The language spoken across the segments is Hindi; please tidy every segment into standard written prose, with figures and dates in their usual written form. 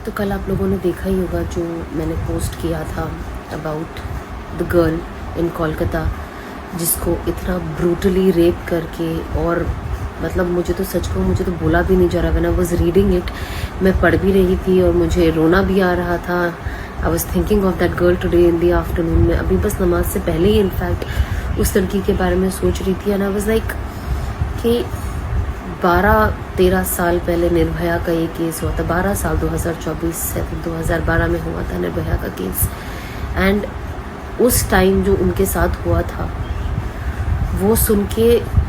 तो कल आप लोगों ने देखा ही होगा जो मैंने पोस्ट किया था about the girl in Kolkata जिसको इतना ब्रूटली रेप करके, और मतलब मुझे तो सच कहूँ मुझे तो बोला भी नहीं जा रहा। When I was reading it, मैं पढ़ भी रही थी और मुझे रोना भी आ रहा था। I was thinking of that girl today in the afternoon में, अभी बस नमाज से पहले ही इनफैक्ट उस लड़की के बारे में सोच रही थी। एंड आई वाज लाइक कि 12-13 साल पहले निर्भया का ये केस हुआ था। 12 साल 2024 से 2012 में हुआ था निर्भया का केस। एंड उस टाइम जो उनके साथ हुआ था वो सुन के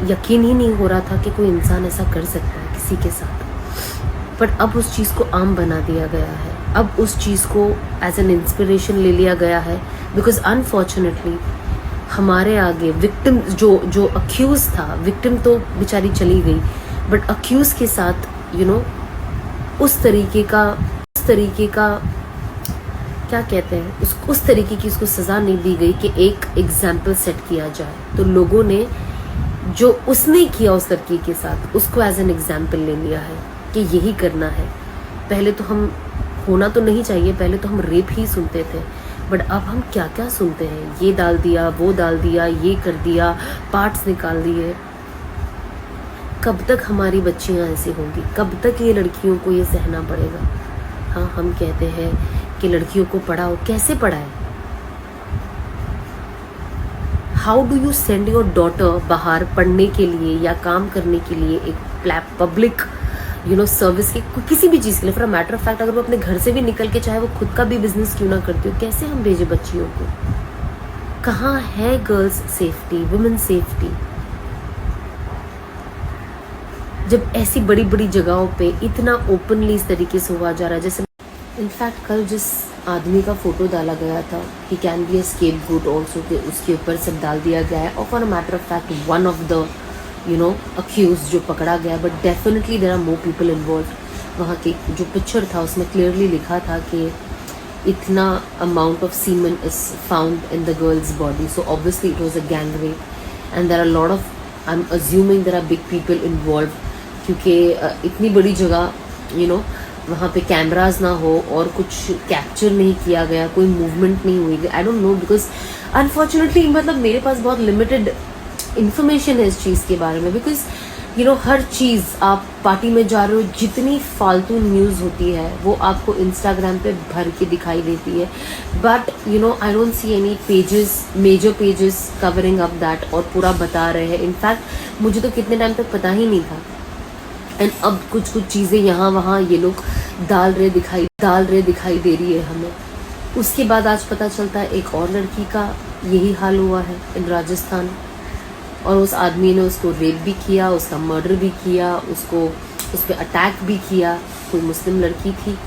यकीन ही नहीं हो रहा था कि कोई इंसान ऐसा कर सकता है किसी के साथ। बट अब उस चीज़ को आम बना दिया गया है, अब उस चीज़ को एज एन इंस्पिरेशन ले लिया गया है। बिकॉज अनफॉर्चुनेटली हमारे आगे विक्टिम जो अक्यूज था, विक्टिम तो बेचारी चली गई, बट अक्यूज के साथ उस तरीके का क्या कहते हैं, उस तरीके की उसको सज़ा नहीं दी गई कि एक एग्जाम्पल सेट किया जाए। तो लोगों ने जो उसने किया उस लड़की के साथ उसको एज एन एग्जाम्पल ले लिया है कि यही करना है। पहले तो हम होना तो नहीं चाहिए, पहले तो हम रेप ही सुनते थे, बट अब हम क्या क्या सुनते हैं, ये डाल दिया, वो डाल दिया, ये कर दिया, पार्ट्स निकाल दिए। कब तक हमारी बच्चियां ऐसी होंगी, कब तक ये लड़कियों को ये सहना पड़ेगा। हाँ, हम कहते हैं कि लड़कियों को पढ़ाओ, कैसे पढ़ाए? How do you send your daughter बाहर पढ़ने के लिए या काम करने के लिए, एक पब्लिक सर्विस की किसी भी चीज़ के लिए, for a matter of fact अगर वो अपने घर से भी निकल के चाहे वो खुद का भी बिजनेस क्यों ना करती हो, कैसे हम भेजे बच्चियों को? कहाँ है गर्ल्स सेफ्टी, वुमेन सेफ्टी? जब ऐसी बड़ी बड़ी जगहों पे इतना ओपनली इस तरीके से हुआ जा रहा है। जैसे इनफैक्ट कल जिस आदमी का फोटो डाला गया था, he can be a scapegoat also, कि उसके ऊपर सब डाल दिया गया है, और for a matter of fact one of the accused जो पकड़ा गया, but definitely there are more people involved. वहाँ के जो पिक्चर था उसमें क्लियरली लिखा था कि इतना amount of semen is found in the girl's body, so obviously it was a gang rape and there are lot of, I am assuming there are big people involved, क्योंकि इतनी बड़ी जगह वहाँ पे कैमराज ना हो और कुछ कैप्चर नहीं किया गया, कोई मूवमेंट नहीं हुई। I don't know, because unfortunately मतलब मेरे पास बहुत लिमिटेड इन्फॉर्मेशन है इस चीज़ के बारे में। बिकॉज हर चीज़ आप पार्टी में जा रहे हो, जितनी फालतू न्यूज़ होती है वो आपको इंस्टाग्राम पे भर के दिखाई देती है, but I don't see any pages, major pages covering up that और पूरा बता रहे हैं। इनफैक्ट मुझे तो कितने टाइम तक पता ही नहीं था, एंड अब कुछ चीज़ें यहाँ वहाँ ये लोग डाल रहे दिखाई दे रही है हमें। उसके बाद आज पता चलता है एक और लड़की का यही हाल हुआ है इन राजस्थान, और उस आदमी ने उसको रेप भी किया, उसका मर्डर भी किया, उसको उस पर अटैक भी किया, कोई मुस्लिम लड़की थी।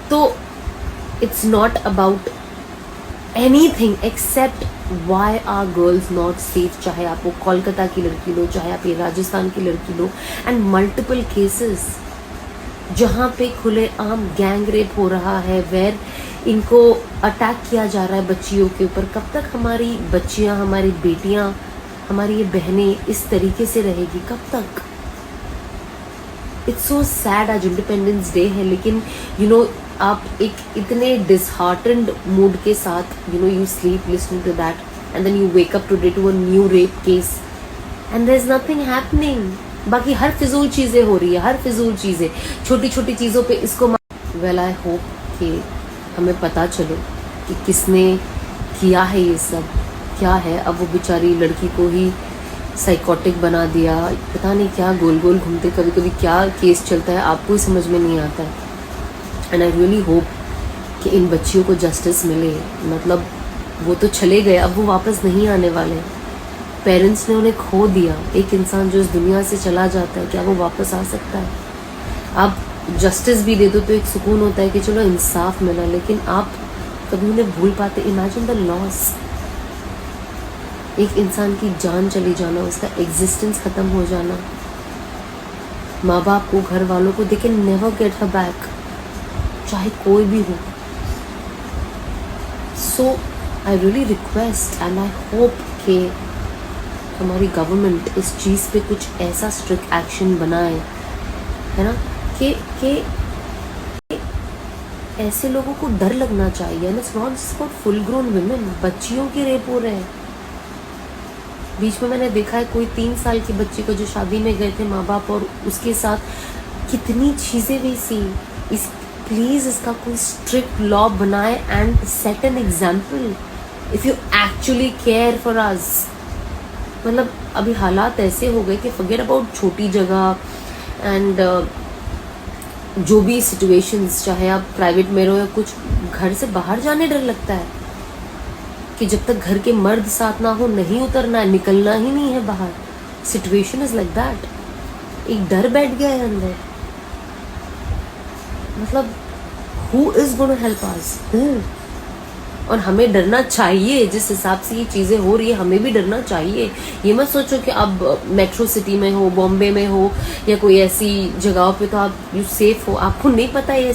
तो it's not about anything except why are girls not safe. चाहे आप वो कोलकाता की लड़की लो, चाहे आप ये राजस्थान की लड़की लो, एंड मल्टीपल केसेस जहाँ पे खुले आम गैंग रेप हो रहा है, वेर इनको अटैक किया जा रहा है बच्चियों के ऊपर। कब तक हमारी बच्चियाँ, हमारी बेटियाँ, हमारी ये बहनें इस तरीके से रहेगी, कब तक? It's so sad. आज इंडिपेंडेंस डे है, लेकिन आप एक इतने डिसहार्टेंड मूड के साथ you sleep listening to that, and then you wake up today to a new rape case and there is nothing happening. बाकी हर फिजूल चीज़ें हो रही है, हर फिजूल चीज़ें, छोटी छोटी चीज़ों पे इसको वेल आई होप कि हमें पता चले कि किसने किया है ये सब, क्या है। अब वो बेचारी लड़की को ही साइकोटिक बना दिया, पता नहीं क्या गोल गोल घूमते, कभी कभी क्या केस चलता है आपको ही समझ में नहीं आता है। एंड आई रियली होप कि इन बच्चियों को जस्टिस मिले। मतलब वो तो चले गए, अब वो वापस नहीं आने वाले। पेरेंट्स ने उन्हें खो दिया। एक इंसान जो इस दुनिया से चला जाता है, क्या वो वापस आ सकता है? आप जस्टिस भी दे दो तो एक सुकून होता है कि चलो इंसाफ मिला, लेकिन आप कभी उन्हें भूल पाते? इमेजिन द लॉस, एक इंसान की जान चली जाना, उसका एग्जिस्टेंस खत्म हो जाना, माँ बाप को, घर वालों को, they can never get her back, चाहे कोई भी हो। So I really request and I hope कि हमारी गवर्नमेंट इस चीज़ पे कुछ ऐसा स्ट्रिक्ट एक्शन बनाए, है ना, कि ऐसे लोगों को डर लगना चाहिए। And it's not just about full grown women, बच्चियों के रेप हो रहे हैं। बीच में मैंने देखा है कोई 3 साल की बच्ची को जो शादी में गए थे माँ बाप, और उसके साथ कितनी चीज़ें हुई सी। इस प्लीज़ इसका कोई स्ट्रिक्ट लॉ बनाए and set an example if you actually care for us. मतलब अभी हालात ऐसे हो गए कि फॉरगेट अबाउट छोटी जगह एंड जो भी सिचुएशंस, चाहे आप प्राइवेट में रहो या कुछ, घर से बाहर जाने डर लगता है कि जब तक घर के मर्द साथ ना हो नहीं उतरना है, निकलना ही नहीं है बाहर। Situation is like that. एक डर बैठ गया है अंदर। मतलब who is gonna help us, who? और हमें डरना चाहिए। जिस हिसाब से ये चीज़ें हो रही है हमें भी डरना चाहिए। ये मत सोचो कि अब मेट्रो सिटी में हो, बॉम्बे में हो या कोई ऐसी जगहों पे तो आप यू सेफ हो। आपको नहीं पता है